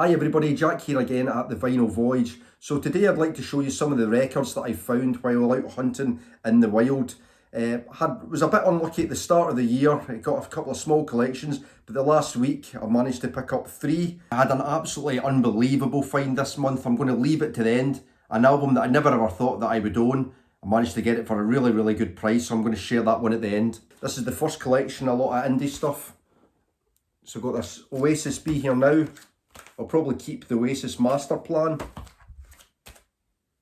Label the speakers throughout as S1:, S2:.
S1: Hi everybody, Jack here again at the Vinyl Voyage. So today I'd like to show you some of the records that I found while out hunting in the wild. Was a bit unlucky at the start of the year. I got a couple of small collections, but the last week I managed to pick up 3. I had an absolutely unbelievable find this month. I'm going to leave it to the end. An album that I never ever thought that I would own. I managed to get it for a really good price, so I'm going to share that one at the end. This is the first collection, a lot of indie stuff. So I've got this Oasis Be Here Now. I'll probably keep the Oasis Master Plan.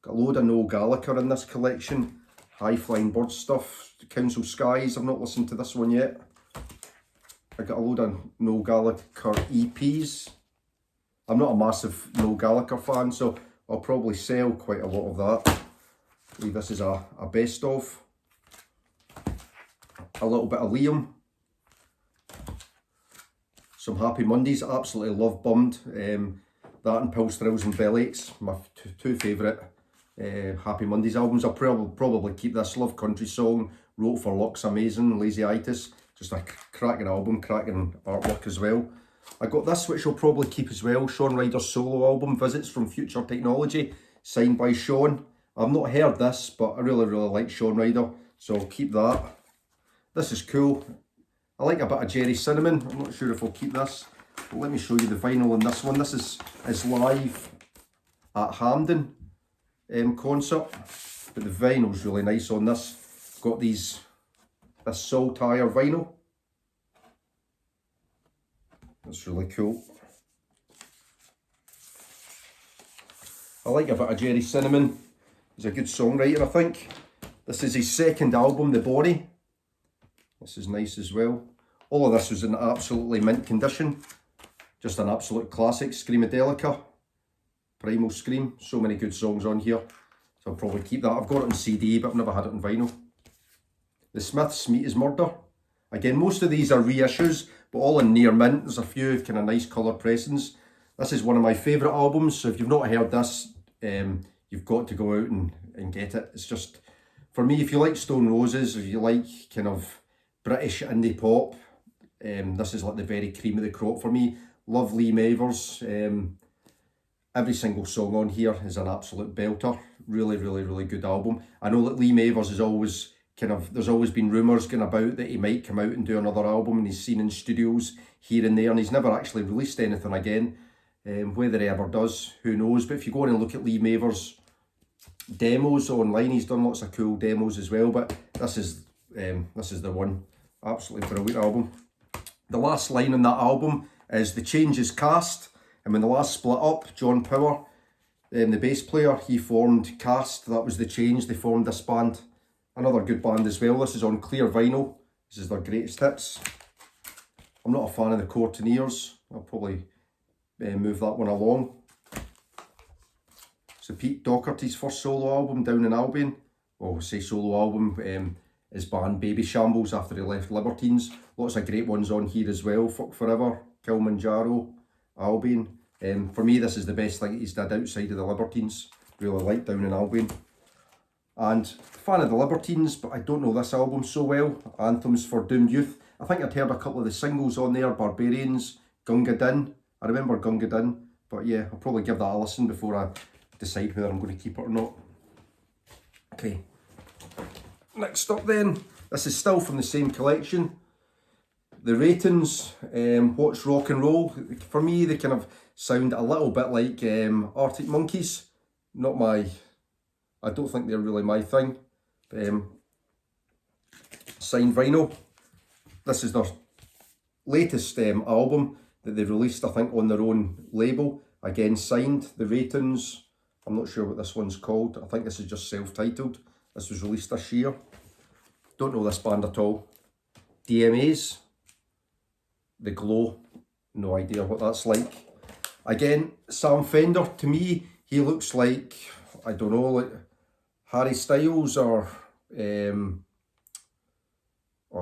S1: Got a load of Noel Gallagher in this collection. High Flying Bird stuff. Council Skies, I've not listened to this one yet. I got a load of Noel Gallagher EPs. I'm not a massive Noel Gallagher fan, so I'll probably sell quite a lot of that. I believe this is a best of. A little bit of Liam. Some Happy Mondays, absolutely love Bummed. That and Pulse Thrills and Bellyaches, my two favourite Happy Mondays albums. I'll probably keep this. Love Country Song, Wrote for Luck's amazing, Lazy-itis, just a cracking album, cracking artwork as well. I got this, which I'll probably keep as well, Shaun Ryder's solo album, Visits from Future Technology, signed by Shaun. I've not heard this, but I really like Shaun Ryder, so I'll keep that. This is cool. I like a bit of Jerry Cinnamon. I'm not sure if I'll keep this, but let me show you the vinyl on this one. This is live at Hampden concert, but the vinyl's really nice on this. Got this Saltire vinyl. That's really cool. I like a bit of Jerry Cinnamon. He's a good songwriter, I think. This is his second album, The Body. This is nice as well. All of this was in absolutely mint condition. Just an absolute classic. Screamadelica, Primal Scream. So many good songs on here. So I'll probably keep that. I've got it on CD, but I've never had it on vinyl. The Smiths, Meat is Murder. Again, most of these are reissues, but all in near mint. There's a few kind of nice colour pressings. This is one of my favourite albums, so if you've not heard this, you've got to go out and get it. It's just, for me, if you like Stone Roses, if you like kind of British indie pop, this is like the very cream of the crop for me. Love Lee Mavers. Every single song on here is an absolute belter. Really good album. I know that Lee Mavers is always there's always been rumours going about that he might come out and do another album, and he's seen in studios here and there, and he's never actually released anything again. Whether he ever does, who knows. But if you go on and look at Lee Mavers' demos online, he's done lots of cool demos as well, but this is the one. Absolutely brilliant album. The last line on that album is "The change is cast," and when the last split up, John Power, the bass player, he formed Cast. That was the change. They formed this band. Another good band as well. This is on clear vinyl. This is their greatest hits. I'm not a fan of the Courtineers. I'll probably move that one along. So Pete Doherty's first solo album, Down in Albion. Well, I say solo album. His band Baby Shambles after he left Libertines. Lots of great ones on here as well. Fuck Forever, Kilimanjaro, Albion. For me, this is the best thing he's did outside of the Libertines. Really like Down in Albion. And fan of the Libertines, but I don't know this album so well. Anthems for Doomed Youth. I think I'd heard a couple of the singles on there. Barbarians, Gunga Din. I remember Gunga Din, but yeah, I'll probably give that a listen before I decide whether I'm going to keep it or not. Okay. Next up then, this is still from the same collection. The Ratings, What's Rock and Roll. For me, they kind of sound a little bit like Arctic Monkeys. I don't think they're really my thing. Signed vinyl. This is their latest album that they released, I think, on their own label. Again, signed. The Ratings. I'm not sure what this one's called. I think this is just self-titled. This was released this year. Don't know this band at all. DMAs. The Glow. No idea what that's like. Again, Sam Fender. To me, he looks like, I don't know, like Harry Styles or I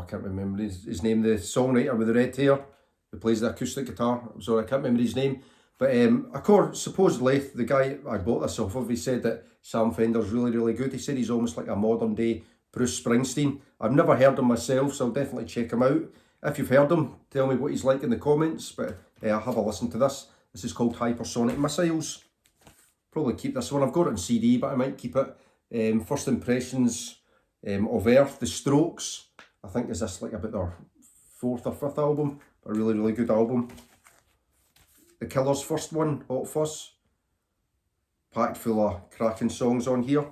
S1: can't remember his name, the songwriter with the red hair who plays the acoustic guitar. I'm sorry, I can't remember his name. But supposedly, the guy I bought this off of, he said that Sam Fender's really good. He said he's almost like a modern day Bruce Springsteen. I've never heard him myself, so I'll definitely check him out. If you've heard him, tell me what he's like in the comments, but have a listen to this. This is called Hypersonic Missiles. Probably keep this one. I've got it on CD, but I might keep it. First Impressions of Earth, The Strokes. I think is this like about their 4th or 5th album. A really, really good album. The Killers' first one, Hot Fuzz. Packed full of cracking songs on here.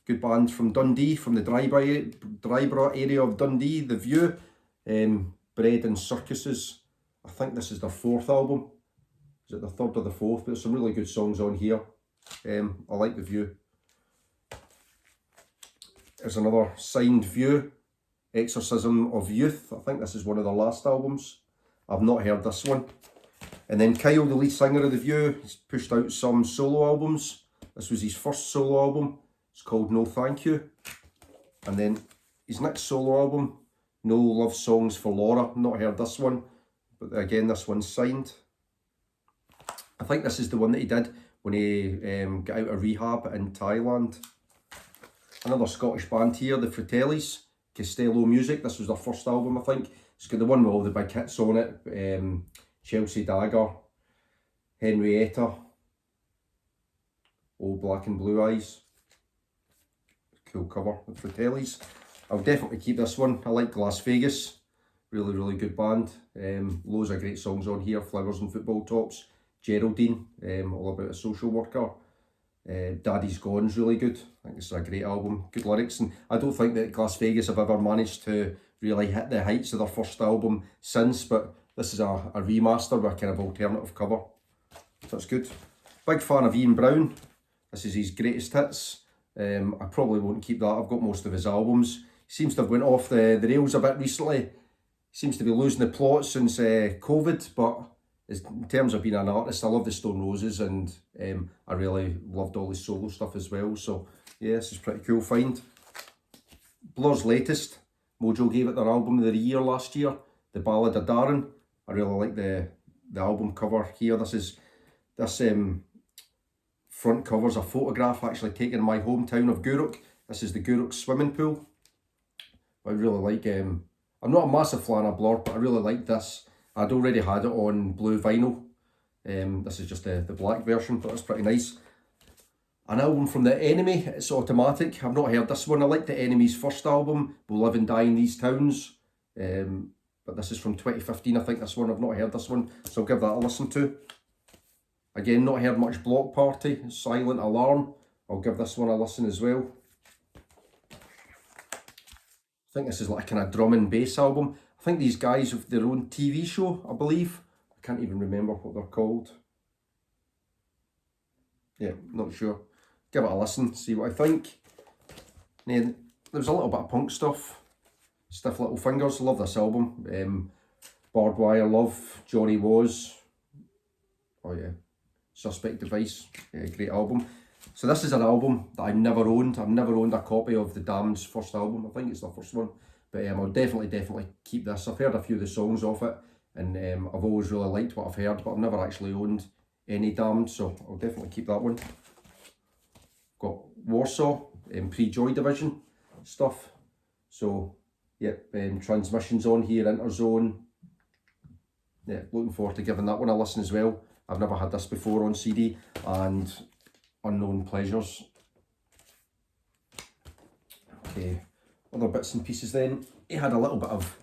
S1: Good band from Dundee, from the Dryborough area of Dundee. The View, Bread and Circuses. I think this is their 4th album. Is it the 3rd or the 4th? But there's some really good songs on here. I like The View. There's another signed View, Exorcism of Youth. I think this is one of their last albums. I've not heard this one. And then Kyle, the lead singer of The View, he's pushed out some solo albums. This was his first solo album. It's called No Thank You. And then his next solo album, No Love Songs for Laura. Not heard this one, but again, this one's signed. I think this is the one that he did when he got out of rehab in Thailand. Another Scottish band here, the Fratellis, Costello Music. This was their first album, I think. It's got the one with all the big hits on it. Chelsea Dagger, Henrietta, Old Black and Blue Eyes. Cool cover, the Fratellis. I'll definitely keep this one. I like Las Vegas. Really, really good band. Loads of great songs on here. Flowers and Football Tops. Geraldine, all about a social worker. Daddy's Gone's really good. I think it's a great album. Good lyrics. And I don't think that Las Vegas have ever managed to really hit the heights of their first album since, but this is a remaster with a kind of alternative cover. So it's good. Big fan of Ian Brown. This is his greatest hits. I probably won't keep that. I've got most of his albums. He seems to have went off the rails a bit recently. He seems to be losing the plot since COVID, but in terms of being an artist, I love the Stone Roses, and I really loved all his solo stuff as well. So yeah, this is pretty cool find. Blur's latest, Mojo gave it their album of the year last year, The Ballad of Darren. I really like the album cover here. This front cover's a photograph actually taken in my hometown of Gourock. This is the Gourock swimming pool. I really like, I'm not a massive fan of Blur, but I really like this. I'd already had it on blue vinyl. This is just the black version, but it's pretty nice. An album from The Enemy, It's Automatic. I've not heard this one. I like The Enemy's first album, We'll Live and Die in These Towns. But this is from 2015, I think, this one. I've not heard this one, so I'll give that a listen to. Again, not heard much Block Party, Silent Alarm. I'll give this one a listen as well. I think this is like a kind of drum and bass album. I think these guys have their own TV show, I believe. I can't even remember what they're called. Yeah, not sure. Give it a listen, see what I think. Then there's a little bit of punk stuff. Stiff Little Fingers, love this album. Barbed Wire Love, Johnny Was. Oh yeah, Suspect Device, yeah, great album. So this is an album that I've never owned. I've never owned a copy of The Damned's first album. I think it's the first one. But I'll definitely keep this. I've heard a few of the songs off it, and I've always really liked what I've heard, but I've never actually owned any Damned, so I'll definitely keep that one. Got Warsaw, pre-Joy Division stuff. So, yeah, Transmissions on here, Interzone. Yeah, looking forward to giving that one a listen as well. I've never had this before on CD. And Unknown Pleasures. Okay, other bits and pieces then. He had a little bit of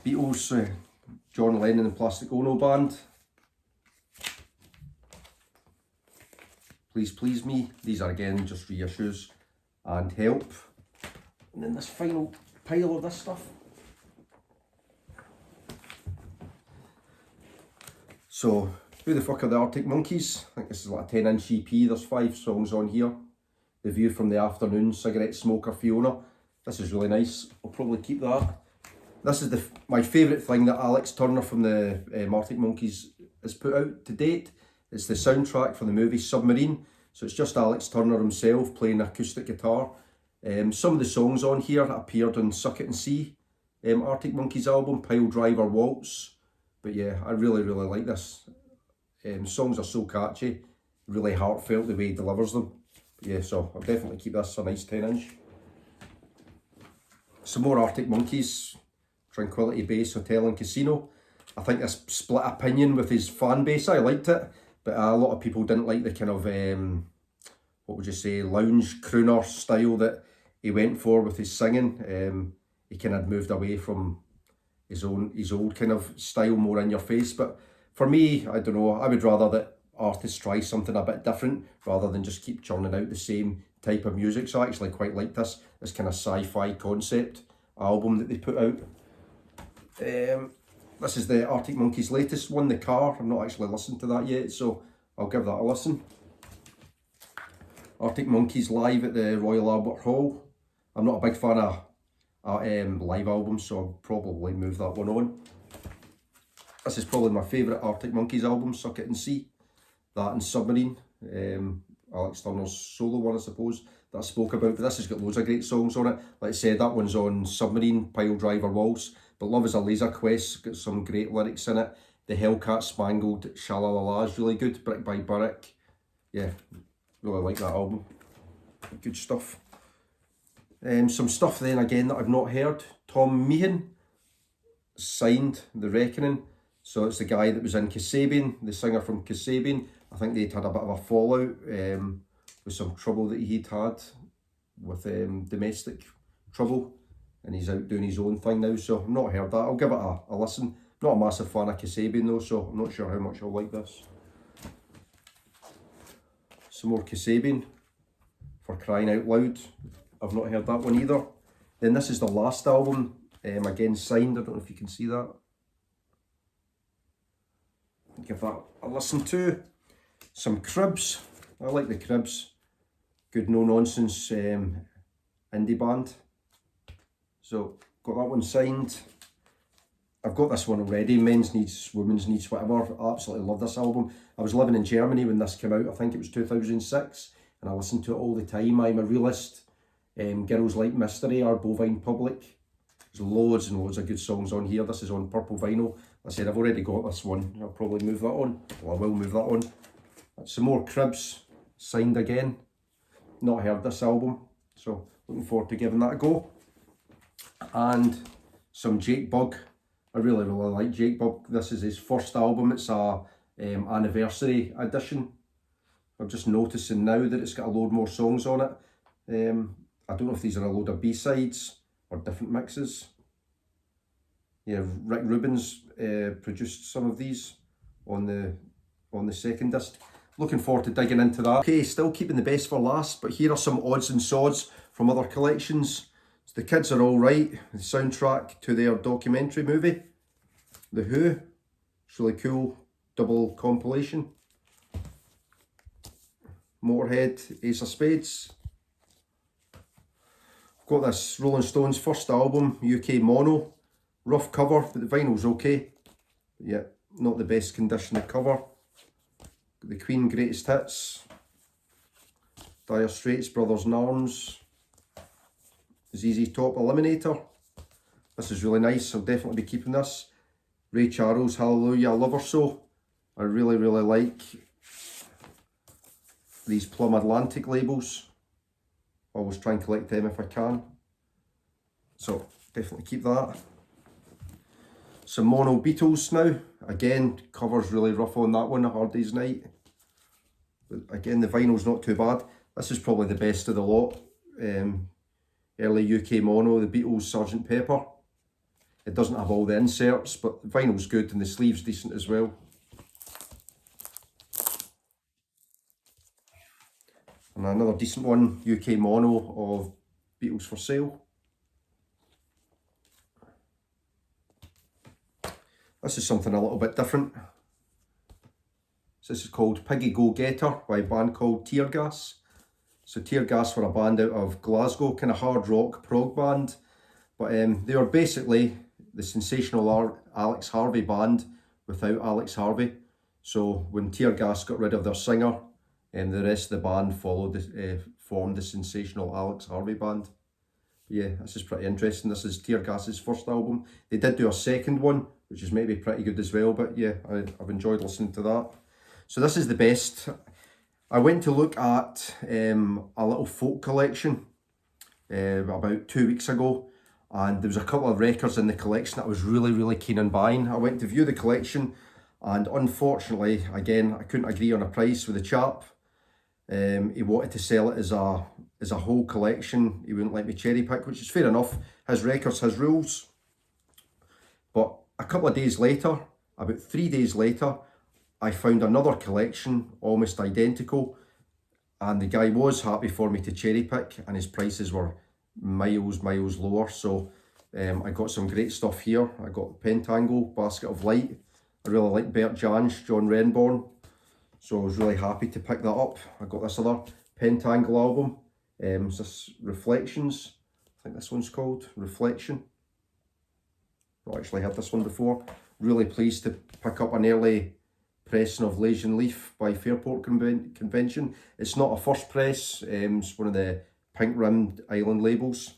S1: Beatles, John Lennon and Plastic Ono Band. Please Please Me. These are again just reissues. And Help. And then this final pile of this stuff. So, who the fuck are the Arctic Monkeys? I think this is like a 10-inch EP. There's 5 songs on here. The View from the Afternoon, Cigarette Smoker, Fiona. This is really nice. I'll probably keep that. This is my favourite thing that Alex Turner from the Arctic Monkeys has put out to date. It's the soundtrack for the movie Submarine. So it's just Alex Turner himself playing acoustic guitar. Some of the songs on here appeared on Suck It and See, Arctic Monkeys album, Pile Driver Waltz. But yeah, I really like this. Songs are so catchy, really heartfelt the way he delivers them. But yeah, so I'll definitely keep this a nice 10-inch. Some more Arctic Monkeys, Tranquility Base Hotel and Casino. I think a split opinion with his fan base. I liked it, but a lot of people didn't like the kind of, what would you say, lounge crooner style that he went for with his singing. He kind of moved away from his old kind of style, more in your face. But for me, I don't know, I would rather that artists try something a bit different rather than just keep churning out the same type of music. So I actually quite like this kind of sci-fi concept album that they put out. This is the Arctic Monkeys' latest one, The Car. I've not actually listened to that yet, so I'll give that a listen. Arctic Monkeys live at the Royal Albert Hall. I'm not a big fan of live albums, so I'll probably move that one on. This is probably my favourite Arctic Monkeys album, Suck It and See. That and Submarine. Alex Turner's solo one, I suppose, that I spoke about, but this has got loads of great songs on it. Like I said, that one's on Submarine, Pile Driver Waltz, but Love is a Laser Quest, got some great lyrics in it. The Hellcat Spangled Shalalala is really good, Brick by Brick. Yeah, really like that album. Good stuff. Some stuff then again that I've not heard. Tom Meehan signed The Reckoning. So it's the guy that was in Kasabian, the singer from Kasabian. I think they'd had a bit of a fallout with some trouble that he'd had with domestic trouble, and he's out doing his own thing now, so I've not heard that. I'll give it a listen. Not a massive fan of Kasabian though, so I'm not sure how much I'll like this. Some more Kasabian, For Crying Out Loud. I've not heard that one either. Then this is the last album, again signed, I don't know if you can see that. Give that a listen to. Some Cribs, I like the Cribs. Good no-nonsense indie band. So, got that one signed. I've got this one already, Men's Needs, Women's Needs, whatever. I absolutely love this album. I was living in Germany when this came out, I think it was 2006, and I listened to it all the time. I'm a Realist, Girls Like Mystery, Our Bovine Public. There's loads and loads of good songs on here. This is on purple vinyl. I said I've already got this one. I'll probably move that on. Well, I will move that on. Some more Cribs, signed again. Not heard this album, so looking forward to giving that a go. And some Jake Bugg. I really like Jake Bugg. This is his first album. It's a anniversary edition. I'm just noticing now that it's got a load more songs on it. I don't know if these are a load of B-sides or different mixes. Yeah, Rick Rubin's produced some of these on the second disc. Looking forward to digging into that. Okay, still keeping the best for last, but here are some odds and sods from other collections. So The Kids Are Alright, the soundtrack to their documentary movie. The Who, it's really cool, double compilation. Motorhead, Ace of Spades. Got this Rolling Stones first album, UK mono. Rough cover, but the vinyl's okay. Yeah, not the best condition of cover. Got the Queen Greatest Hits. Dire Straits, Brothers in Arms. ZZ Top Eliminator. This is really nice, I'll definitely be keeping this. Ray Charles, Hallelujah, I Love Her So. I really like these Plum Atlantic labels. Always try and collect them if I can. So, definitely keep that. Some mono Beatles now. Again, cover's really rough on that one, A Hard Day's Night. But again, the vinyl's not too bad. This is probably the best of the lot. Early UK mono, the Beatles Sgt. Pepper. It doesn't have all the inserts, but the vinyl's good and the sleeve's decent as well. And another decent one, UK mono of Beatles for Sale. This is something a little bit different. So this is called Piggy Go Getter by a band called Tear Gas. So Tear Gas were a band out of Glasgow, kind of hard rock prog band. But they were basically the sensational Alex Harvey band without Alex Harvey. So when Tear Gas got rid of their singer, the rest of the band formed the sensational Alex Harvey band. Yeah, this is pretty interesting. This is Tear Gas's first album. They did do a second one, which is maybe pretty good as well, but yeah, I've enjoyed listening to that. So this is the best. I went to look at a little folk collection about 2 weeks ago, and there was a couple of records in the collection that I was really keen on buying. I went to view the collection, and unfortunately, again, I couldn't agree on a price with the chap. He wanted to sell it as a whole collection. He wouldn't let me cherry pick, which is fair enough. His records, his rules. But a couple of days later, about 3 days later, I found another collection almost identical, and the guy was happy for me to cherry pick, and his prices were miles lower. So I got some great stuff here. I got Pentangle, Basket of Light. I really like Bert Jansch, John Renborn, so I was really happy to pick that up. I got this other Pentangle album. It's this Reflections, I think this one's called Reflection. Not actually had this one before. Really pleased to pick up an early pressing of Legion Leaf by Fairport Convention. It's not a first press, it's one of the pink rimmed island labels.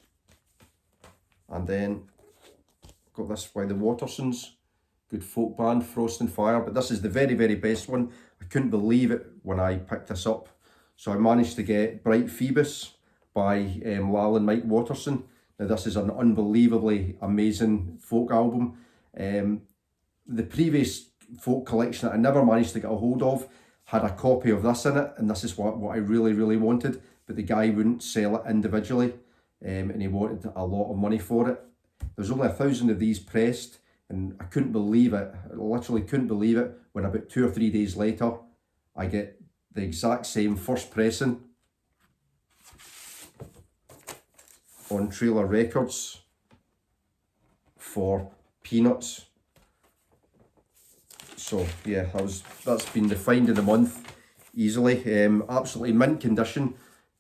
S1: And then got this by the Watersons, good folk band, Frost and Fire, but this is the very best one. I couldn't believe it when I picked this up. So I managed to get Bright Phoebus by Lal and Mike Waterson. Now this is an unbelievably amazing folk album. The previous folk collection that I never managed to get a hold of had a copy of this in it, and this is what I really wanted, but the guy wouldn't sell it individually, and he wanted a lot of money for it. There's only 1,000 of these pressed, and I couldn't believe it. I literally couldn't believe it when about 2 or 3 days later I get the exact same first pressing on Trailer Records for peanuts. So yeah, that's been the find of the month easily. Absolutely mint condition.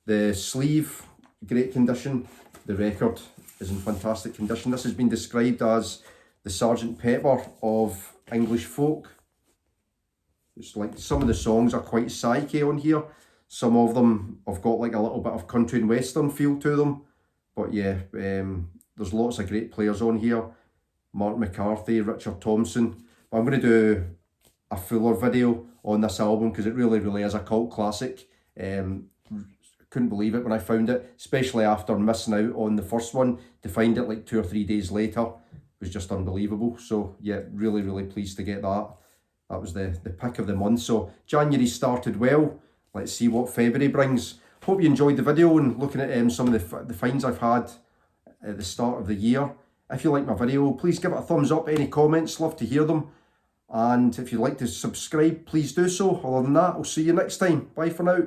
S1: The sleeve, great condition. The record is in fantastic condition. This has been described as the Sergeant Pepper of English folk. It's like some of the songs are quite psyche on here. Some of them have got like a little bit of country and western feel to them. But yeah, there's lots of great players on here. Mark McCarthy, Richard Thompson. But I'm going to do a fuller video on this album because it really is a cult classic. Couldn't believe it when I found it, especially after missing out on the first one. To find it like 2 or 3 days later was just unbelievable. So yeah, really pleased to get that. That was the pick of the month. So January started well. Let's see what February brings. Hope you enjoyed the video and looking at some of the finds I've had at the start of the year. If you like my video, please give it a thumbs up. Any comments, love to hear them. And if you'd like to subscribe, please do so. Other than that, I'll see you next time. Bye for now.